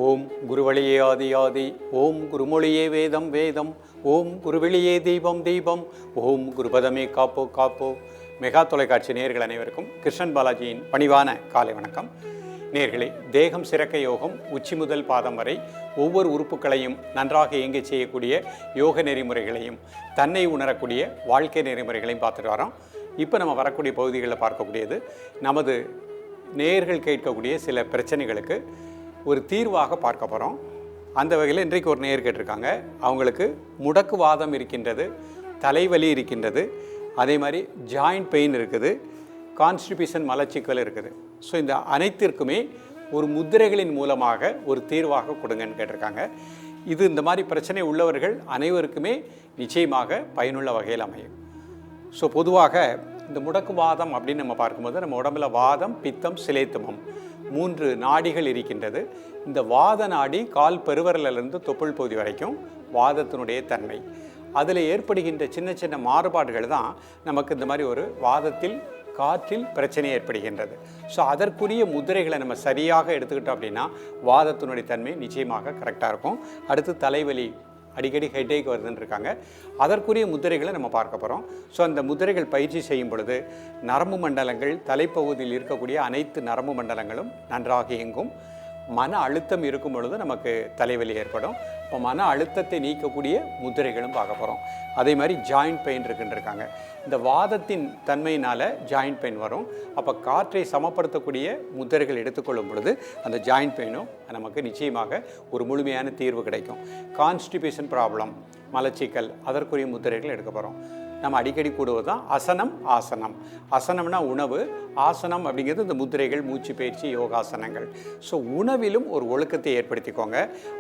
ஓம் குருவழியே ஆதி ஆதி, ஓம் குருமொழியே வேதம் வேதம், ஓம் குருவெளியே தீபம் தீபம், ஓம் குருபதமே காப்போ காப்போ. மெகா தொலைக்காட்சி நேயர்கள் அனைவருக்கும் கிருஷ்ணன் பாலாஜியின் பணிவான காலை வணக்கம். நேயர்களே, தேகம் சிறக்க யோகம் உச்சி முதல் பாதம் வரை ஒவ்வொரு உறுப்புகளையும் நன்றாக இயங்க செய்யக்கூடிய யோக நெறிமுறைகளையும் தன்னை உணரக்கூடிய வாழ்க்கை நெறிமுறைகளையும் பார்த்துட்டு வரோம். இப்போ நம்ம வரக்கூடிய பகுதிகளில் பார்க்கக்கூடியது நமது நேயர்கள் கேட்கக்கூடிய சில பிரச்சனைகளுக்கு ஒரு தீர்வாக பார்க்க போகிறோம். அந்த வகையில் இன்றைக்கு ஒரு நேயர் கேட்டிருக்காங்க. அவங்களுக்கு முடக்குவாதம் இருக்கின்றது, தலைவலி இருக்கின்றது, அதே மாதிரி ஜாயிண்ட் பெயின் இருக்குது, கான்ஸ்டிபேஷன் மலச்சிக்கல் இருக்குது. ஸோ இந்த அனைத்திற்குமே ஒரு முத்திரைகளின் மூலமாக ஒரு தீர்வாக கொடுங்கன்னு கேட்டிருக்காங்க. இது இந்த மாதிரி பிரச்சனை உள்ளவர்கள் அனைவருக்குமே நிச்சயமாக பயனுள்ள வகையில் அமையும். ஸோ பொதுவாக இந்த முடக்குவாதம் அப்படின்னு நம்ம பார்க்கும்போது நம்ம உடம்புல வாதம், பித்தம், சிலேத்துமம் 3 நாடிகள் இருக்கின்றது. இந்த வாத நாடி கால் பெருவரலிருந்து தொப்புள் பகுதி வரைக்கும் வாதத்தினுடைய தன்மை. அதில் ஏற்படுகின்ற சின்ன சின்ன மாறுபாடுகள் தான் நமக்கு இந்த மாதிரி ஒரு வாதத்தில் காற்றில் பிரச்சனை ஏற்படுகின்றது. ஸோ அதற்குரிய முதிரைகளை நம்ம சரியாக எடுத்துக்கிட்டோம் அப்படின்னா வாதத்தினுடைய தன்மை நிச்சயமாக கரெக்டாக இருக்கும். அடுத்து தலைவலி, அடிக்கடி ஹெட்டேக் வருதுன்னு இருக்காங்க. அதற்குரிய முதிரைகளை நம்ம பார்க்க போகிறோம். ஸோ அந்த முதிரைகள் பயிற்சி செய்யும் பொழுது நரம்பு மண்டலங்கள், தலைப்பகுதியில் இருக்கக்கூடிய அனைத்து நரம்பு மண்டலங்களும் நன்றாக இயங்கும். மன அழுத்தம் இருக்கும் பொழுது நமக்கு தலைவலி ஏற்படும். இப்போ மன அழுத்தத்தை நீக்கக்கூடிய முதிரைகளும் பார்க்க போகிறோம். அதே மாதிரி ஜாயிண்ட் பெயின் இருக்குன்றிருக்காங்க. இந்த வாதத்தின் தன்மையினால் ஜாயிண்ட் பெயின் வரும். அப்போ காற்றை சமப்படுத்தக்கூடிய முதிரைகள் எடுத்துக்கொள்ளும் பொழுது அந்த ஜாயிண்ட் பெயினும் நமக்கு நிச்சயமாக ஒரு முழுமையான தீர்வு கிடைக்கும். கான்ஸ்டிபேஷன் ப்ராப்ளம், மலச்சிக்கல், அதற்குரிய முதிரைகள் எடுக்க போகிறோம். நம்ம அடிக்கடி கூடுவது தான் அசனம், ஆசனம். அசனம்னா உணவு, ஆசனம் அப்படிங்கிறது இந்த முதிரைகள், மூச்சு பயிற்சி, யோகாசனங்கள். ஸோ உணவிலும் ஒரு ஒழுக்கத்தை ஏற்படுத்திக்கோங்க.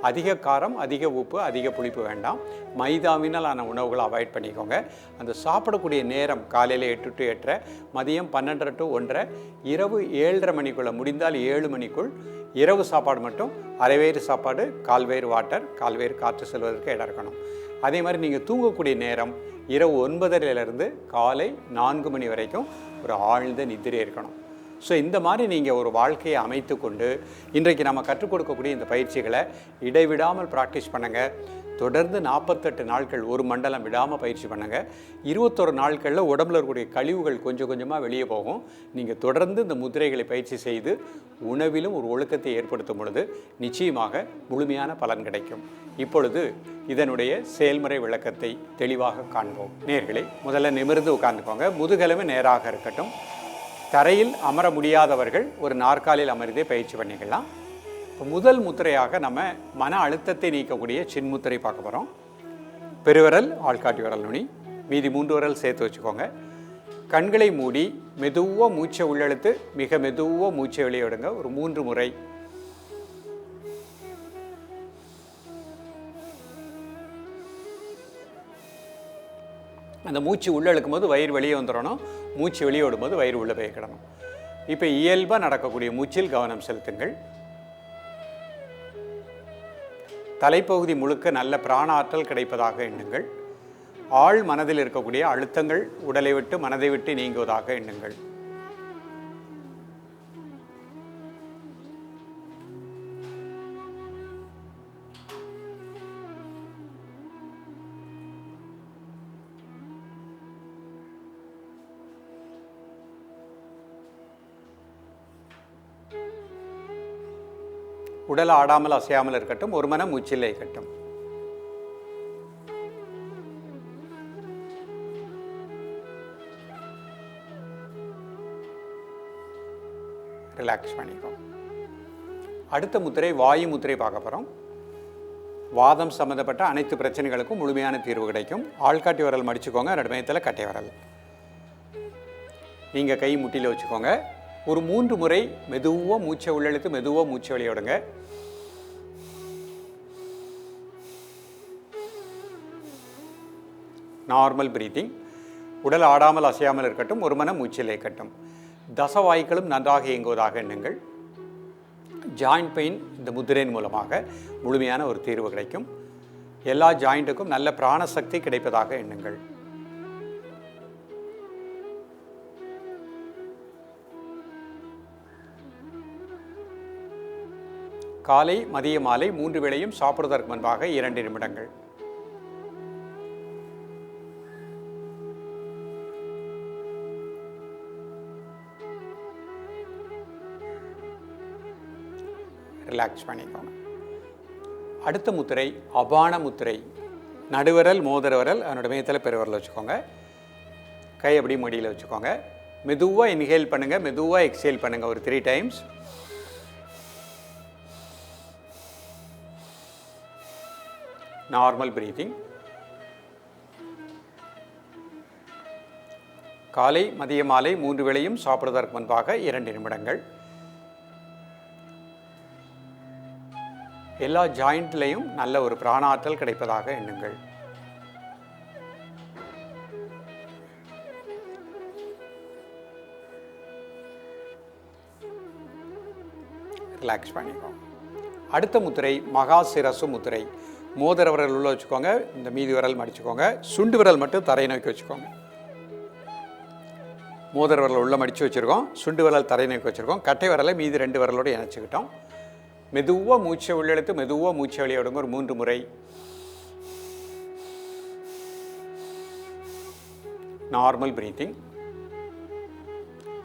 அதிக காரம், அதிக உப்பு, அதிக புளிப்பு வேண்டாம். மைதாவினால் ஆன உணவுகளை அவாய்ட் பண்ணிக்கோங்க. அந்த சாப்பிடக்கூடிய நேரம் காலையில் 8 to 8:30, மதியம் 12 to 1:30, இரவு 7:30 மணிக்குள்ளே, முடிந்தால் 7 மணிக்குள் இரவு சாப்பாடு மட்டும் அரைவயிறு சாப்பாடு, கால்வயிறு வாட்டர், கால்வயிறு காற்று செல்வதற்கு இடம் இருக்கணும். அதே மாதிரி நீங்கள் தூங்கக்கூடிய நேரம் இரவு 9:30 காலை 4 மணி வரைக்கும் ஒரு ஆழ்ந்த நித்திரை இருக்கணும். ஸோ இந்த மாதிரி நீங்கள் ஒரு வாழ்க்கையை அமைத்து கொண்டு இன்றைக்கு நம்ம கற்றுக் கொடுக்கக்கூடிய இந்த பயிற்சிகளை இடைவிடாமல் ப்ராக்டிஸ் பண்ணுங்கள். தொடர்ந்து 48 நாட்கள் ஒரு மண்டலம் விடாமல் பயிற்சி பண்ணுங்கள். 21 நாட்களில் உடம்புல இருக்கக்கூடிய கழிவுகள் கொஞ்சம் கொஞ்சமாக வெளியே போகும். நீங்கள் தொடர்ந்து இந்த முதிரைகளை பயிற்சி செய்து உணவிலும் ஒரு ஒழுக்கத்தை ஏற்படுத்தும் பொழுது நிச்சயமாக முழுமையான பலன் கிடைக்கும். இப்பொழுது இதனுடைய செயல்முறை விளக்கத்தை தெளிவாக காண்போம். நேயர்களே, முதல்ல நிமிர்ந்து உட்கார்ந்துக்கோங்க. முதுகெலும்பு நேராக இருக்கட்டும். தரையில் அமர முடியாதவர்கள் ஒரு நாற்காலியில் அமர்ந்தே பயிற்சி பண்ணிக்கலாம். இப்போ முதல் முத்திரையாக நம்ம மன அழுத்தத்தை நீக்கக்கூடிய சின்முத்திரை பார்க்க போகிறோம். பெருவிரல், ஆள்காட்டி விரல் நுனி, மீதி 3 விரல் சேர்த்து வச்சுக்கோங்க. கண்களை மூடி மெதுவாக மூச்சை உள்ளெழுத்து மிக மெதுவாக மூச்சை வெளியே விடுங்க. ஒரு 3 முறை. அந்த மூச்சு உள்ளே இழுக்கும் போது வயிறு வெளியே வந்துடணும், மூச்சு வெளியே விடும்போது வயிறு உள்ளே போய்க்கிடணும். இப்போ இயல்பாக நடக்கக்கூடிய மூச்சில் கவனம் செலுத்துங்கள். தலைப்பகுதி முழுக்க நல்ல பிராண ஆற்றல் கிடைப்பதாக எண்ணுங்கள். ஆழ் மனதில் இருக்கக்கூடிய அழுத்தங்கள் உடலை விட்டு மனதை விட்டு நீங்குவதாக எண்ணுங்கள். உடல் ஆடாமல் அசையாமல் இருக்கட்டும். ஒரு மனம் மூச்சில் இருக்கட்டும். ரிலாக்ஸ் பண்ணிக்கோ. அடுத்த முத்திரை வாயு முத்திரை பார்க்க போகிறோம். வாதம் சம்மந்தப்பட்ட அனைத்து பிரச்சனைகளுக்கும் முழுமையான தீர்வு கிடைக்கும். ஆள்காட்டி விரல் மடிச்சுக்கோங்க. 2 மையத்தில் கட்டை விரல். நீங்கள் கை முட்டியில் வச்சுக்கோங்க. ஒரு 3 முறை மெதுவாக மூச்சை உள்ளெழுத்து மெதுவாக மூச்சை வெளியே விடுங்க. Normal breathing. உடல் ஆடாமல் அசையாமல் இருக்கட்டும். ஒரு மனம் மூச்சில் இருக்கட்டும். தசவாய்களும் நன்றாக இயங்குவதாக எண்ணுங்கள். ஜாயிண்ட் பெயின் இந்த முதிரையின் மூலமாக முழுமையான ஒரு தீர்வு கிடைக்கும். எல்லா ஜாயிண்ட்டுக்கும் நல்ல பிராணசக்தி கிடைப்பதாக எண்ணுங்கள். காலை மதிய மாலை 3 வேளையும் சாப்பிடுவதற்கு முன்பாக 2 நிமிடங்கள். ரிலாக்ஸ் பண்ணிக்கோங்க. அடுத்த முத்திரை அபான முத்திரை. நடுவிரல் மோதிர விரல் அதனோட மையத்தில் பெருவிரல் வச்சுக்கோங்க. கை அப்படியே மடியில் வச்சுக்கோங்க. மெதுவாக இன்ஹேல் பண்ணுங்கள், மெதுவாக எக்ஸேல் பண்ணுங்கள் ஒரு 3 டைம்ஸ். Normal breathing. காலை மதிய மாலை 3 வேளையும் சாப்பிடுவதற்கு முன்பாக 2 நிமிடங்கள். எல்லா ஜாயிண்ட்லையும் நல்ல ஒரு பிராணாற்றல் கிடைப்பதாக எண்ணுங்கள். ரிலாக்ஸ் பண்ணிக்கோங்க. அடுத்த முத்திரை மகா சிரசு முத்திரை. மோதிர விரல் உள்ள வச்சுக்கோங்க, இந்த மீதி விரல் மடிச்சுக்கோங்க. சுண்டு விரல் மட்டும் தரையை நோக்கி வச்சுக்கோங்க. மோதிர விரல் உள்ள மடித்து வச்சுருக்கோம், சுண்டு விரல் தரையை நோக்கி வச்சுருக்கோம். கட்டை விரலை மீதி 2 விரலோடு இணைச்சிக்கிட்டோம். மெதுவாக மூச்சை உள்ளெழுத்து மெதுவாக மூச்சை வெளியே விடுங்க ஒரு 3 முறை. Normal breathing.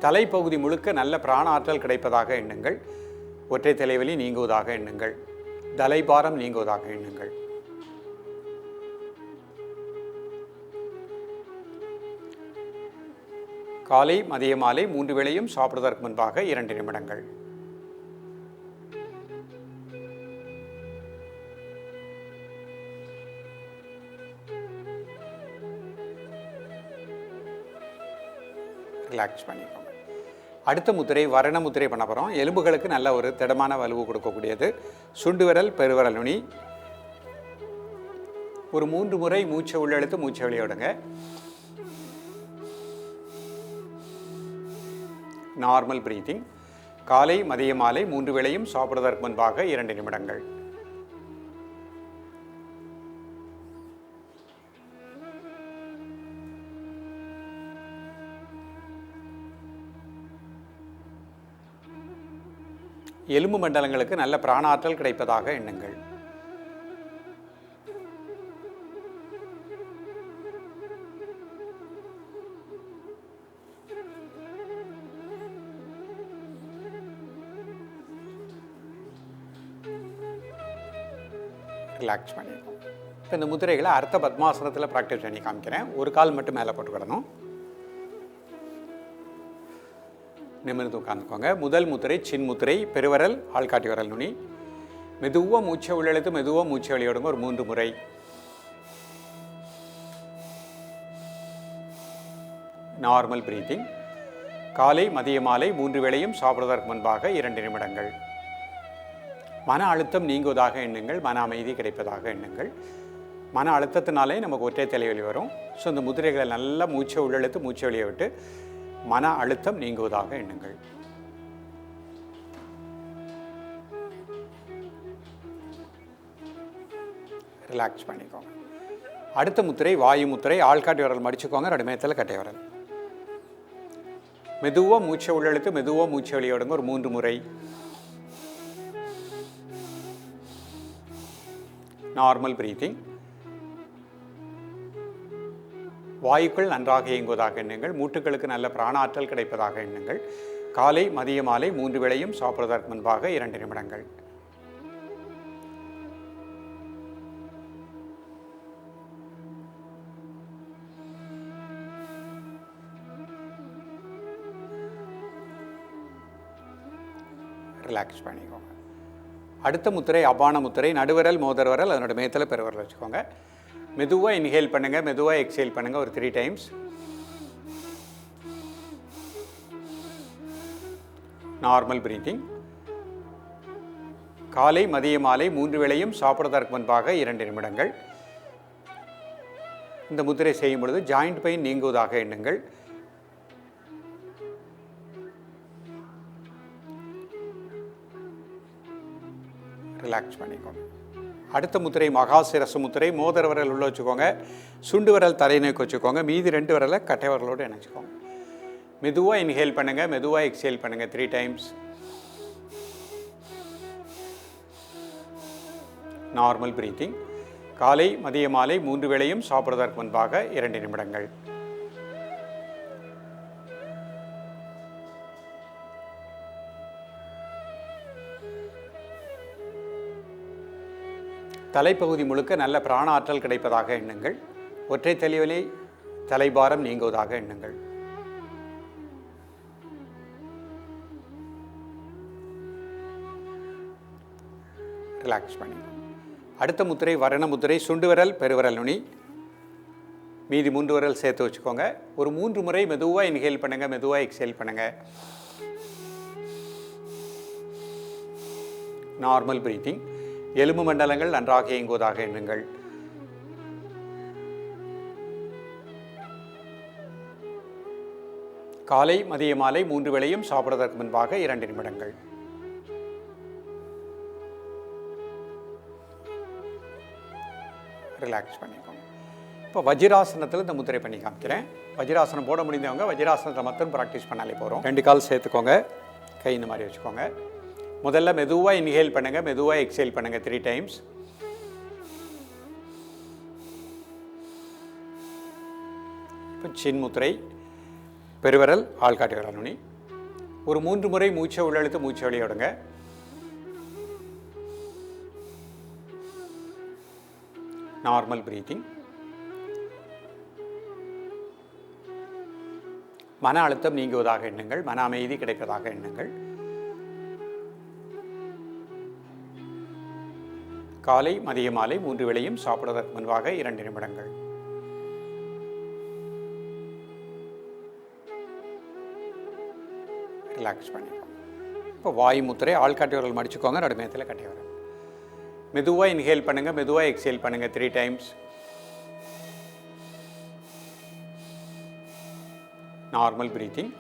தலைப்பகுதி முழுக்க நல்ல பிராண ஆற்றல் கிடைப்பதாக எண்ணுங்கள். ஒற்றை தலைவலி நீங்குவதாக எண்ணுங்கள். தலைபாரம் நீங்குவதாக எண்ணுங்கள். காலை மதிய மாலை 3 வேளையும் சாப்பிடுவதற்கு முன்பாக 2 நிமிடங்கள். ரிலாக்ஸ் பண்ணிக்கோங்க. அடுத்த முத்திரை வரண முத்திரை பண்ண போகிறோம். எலும்புகளுக்கு நல்ல ஒரு திடமான வலுவு கொடுக்கக்கூடியது. சுண்டு விரல் பெருவிரல் நுனி. ஒரு 3 முறை மூச்சை உள்ளெழுத்து மூச்சை வெளியே விடுங்க. Normal breathing. காலை மதிய மாலை 3 வேளையும் சாப்பிடுவதற்கு முன்பாக 2 நிமிடங்கள். எலும்பு மண்டலங்களுக்கு நல்ல பிராணாற்றல் கிடைப்பதாக எண்ணுங்கள். ரிலாக்ஸ் பண்ணிக்கணும். இப்போ இந்த முதிரைகளை அர்த்த பத்மாசனத்தில் ப்ராக்டிஸ் பண்ணி காமிக்கிறேன். ஒரு கால் மட்டும் மேலே போட்டுக்கிடணும். நிமிர்ந்து உட்காந்துக்கோங்க. முதல் முத்திரை சின் முத்திரை. பெருவரல் ஆள்காட்டி விரல் நுனி. மெதுவாக மூச்சை உள்ளெழுத்து மெதுவாக மூச்சை வெளியிடுங்க ஒரு 3 முறை. Normal breathing. காலை மதிய மாலை 3 வேளையும் சாப்பிடுவதற்கு முன்பாக 2 நிமிடங்கள். மன அழுத்தம் நீங்குவதாக எண்ணுங்கள். மன அமைதி கிடைப்பதாக எண்ணுங்கள். மன அழுத்தத்தினாலே நமக்கு ஒற்றை தலைவலி வரும். ஸோ இந்த முதிரைகளை நல்லா மூச்சை உள்ளெழுத்து மூச்சை வெளியே விட்டு மன அழுத்தம் நீங்குவதாக எண்ணுங்கள். ரிலாக்ஸ் பண்ணிக்கோங்க. அடுத்த முத்திரை வாயு முத்திரை. ஆள்காட்டி விரல் மடிச்சுக்கோங்க, 2 மேத்தில் கட்டை விரல். மெதுவாக மூச்சை உள்ளெழுத்து மெதுவாக மூச்சை வெளியே விடுங்க ஒரு 3 முறை. Normal breathing. வாயுக்கள் நன்றாக இயங்குவதாக எண்ணுங்கள். மூட்டுகளுக்கு நல்ல பிராணாற்றல் கிடைப்பதாக எண்ணுங்கள். காலை மதிய மாலை 3 வேளையும் சாப்பிடுவதற்கு முன்பாக 2 நிமிடங்கள். ரிலாக்ஸ் பண்ணிக்கோங்க. அடுத்த முத்திரை அபான முத்திரை. நடுவிரல் மோதிர விரல் அதனோட மேத்தில் பெருவிரல் வச்சுக்கோங்க. மெதுவாக இன்ஹேல் பண்ணுங்கள், மெதுவாக எக்ஸேல் பண்ணுங்கள் ஒரு 3 டைம்ஸ். Normal breathing. காலை மதிய மாலை 3 வேளையும் சாப்பிடுவதற்கு முன்பாக 2 நிமிடங்கள். இந்த முத்திரை செய்யும் பொழுது ஜாயிண்ட் பெயின் நீங்குவதாக எண்ணுங்கள். ரிலாக்ஸ் பண்ணிக்கோங்க. அடுத்த முத்திரை மகா சிரசு முத்திரை. மோதிர விரல் உள்ள வச்சுக்கோங்க, சுண்டு விரல் தலை நோக்கி வச்சுக்கோங்க, மீதி 2 விரலை கட்டை விரலோடு இணைச்சிக்கோங்க. மெதுவாக இன்ஹேல் பண்ணுங்கள், மெதுவாக எக்ஸேல் பண்ணுங்கள் 3 டைம்ஸ். Normal breathing. காலை மதிய மாலை 3 வேளையும் சாப்பிடுவதற்கு முன்பாக 2 நிமிடங்கள். தலைப்பகுதி முழுக்க நல்ல பிராண ஆற்றல் கிடைப்பதாக எண்ணுங்கள். ஒற்றை தலைவலி தலைபாரம் நீங்குவதாக எண்ணுங்கள். ரிலாக்ஸ் பண்ணி. அடுத்த முத்திரை வரண முத்திரை. சுண்டு விரல் பெருவிரல் நுனி, மீதி 3 விரல் சேர்த்து வச்சுக்கோங்க. ஒரு 3 முறை மெதுவாக இன்ஹேல் பண்ணுங்க, மெதுவாக எக்ஸேல் பண்ணுங்க. Normal breathing. எலும்பு மண்டலங்கள் நன்றாக இயங்குவதாக எண்ணுங்கள். காலை மதிய மாலை 3 வேளையும் சாப்பிடுவதற்கு முன்பாக 2 நிமிடங்கள். ரிலாக்ஸ் பண்ணிக்கோங்க. இப்போ வஜ்ராசனத்தில் இந்த முத்திரை பண்ணி காமிக்கிறேன். வஜ்ராசனம் போட முடிந்தவங்க வஜ்ராசனத்தை மட்டும் ப்ராக்டிஸ் பண்ணாலே போகிறோம். 2 கால் சேர்த்துக்கோங்க. கை இந்த மாதிரி வச்சுக்கோங்க. முதல்ல மெதுவாக இன்ஹேல் பண்ணுங்கள், மெதுவாக எக்ஸேல் பண்ணுங்கள் 3 டைம்ஸ். இப்போ சின் முத்திரை. பெருவிரல் ஆள்காட்டி விரல் நுனி. ஒரு 3 முறை மூச்சை உள்ளெழுத்து மூச்சை வெளியே விடுங்க. Normal breathing. மன அழுத்தம் நீங்குவதாக எண்ணுங்கள். மன அமைதி கிடைப்பதாக எண்ணுங்கள். காலை மதிய மாலை 3 வேளையும் சாப்பிடுவதற்கு முன்பாக 2 நிமிடங்கள். ரிலாக்ஸ் பண்ணிக்கோங்க. இப்போ வாயு முத்திரை. ஆள்காட்டி விரல் மடிச்சுக்கோங்க. நடுமையத்தில் கட்டி விரல். மெதுவாக இன்ஹேல் பண்ணுங்கள், மெதுவாக எக்ஸேல் பண்ணுங்கள் 3 டைம்ஸ். Normal breathing.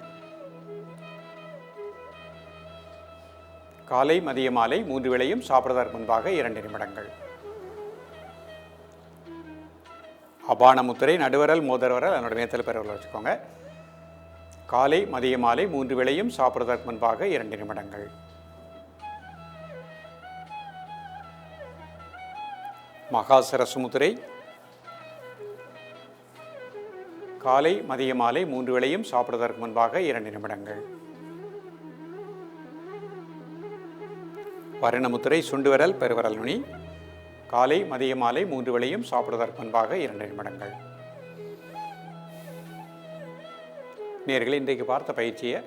காலை மதிய மாலை 3 வேளையும் சாப்பிடுவதற்கு முன்பாக 2 நிமிடங்கள். அபான முத்திரை. நடுவரல் மோதிர விரல் அதனுடைய மேத்தில் பெருவிரல் வச்சுக்கோங்க. காலை மதிய மாலை 3 வேளையும் சாப்பிடுவதற்கு முன்பாக 2 நிமிடங்கள். மகாசரசு முத்திரை. காலை மதிய மாலை 3 வேளையும் சாப்பிடுவதற்கு முன்பாக 2 நிமிடங்கள். வரண முத்திரை. சுண்டு விரல் பெருவிரல் நுனி. காலை மதிய மாலை 3 வேளையும் சாப்பிடுவதற்கு முன்பாக 2 நிமிடங்கள். நேயர்களே, இன்றைக்கு பார்த்த பயிற்சியை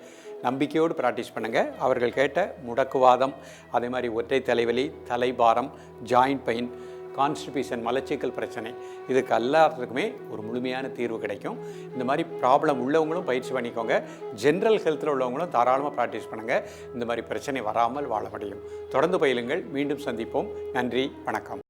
நம்பிக்கையோடு ப்ராக்டிஸ் பண்ணுங்கள். அவர்கள் கேட்ட முடக்குவாதம், அதே மாதிரி ஒற்றை தலைவலி, தலைபாரம், ஜாயிண்ட் பெயின், கான்ஸ்டிபேஷன், மலச்சிக்கல் பிரச்சனை, இதுக்கு எல்லாத்துக்குமே ஒரு முழுமையான தீர்வு கிடைக்கும். இந்த மாதிரி ப்ராப்ளம் உள்ளவங்களும் பயிற்சி பண்ணிக்கோங்க. ஜென்ரல் ஹெல்த்தில் உள்ளவங்களும் தாராளமாக ப்ராக்டிஸ் பண்ணுங்கள். இந்த மாதிரி பிரச்சனை வராமல் வாழ முடியும். தொடர்ந்து பயிலுங்கள். மீண்டும் சந்திப்போம். நன்றி, வணக்கம்.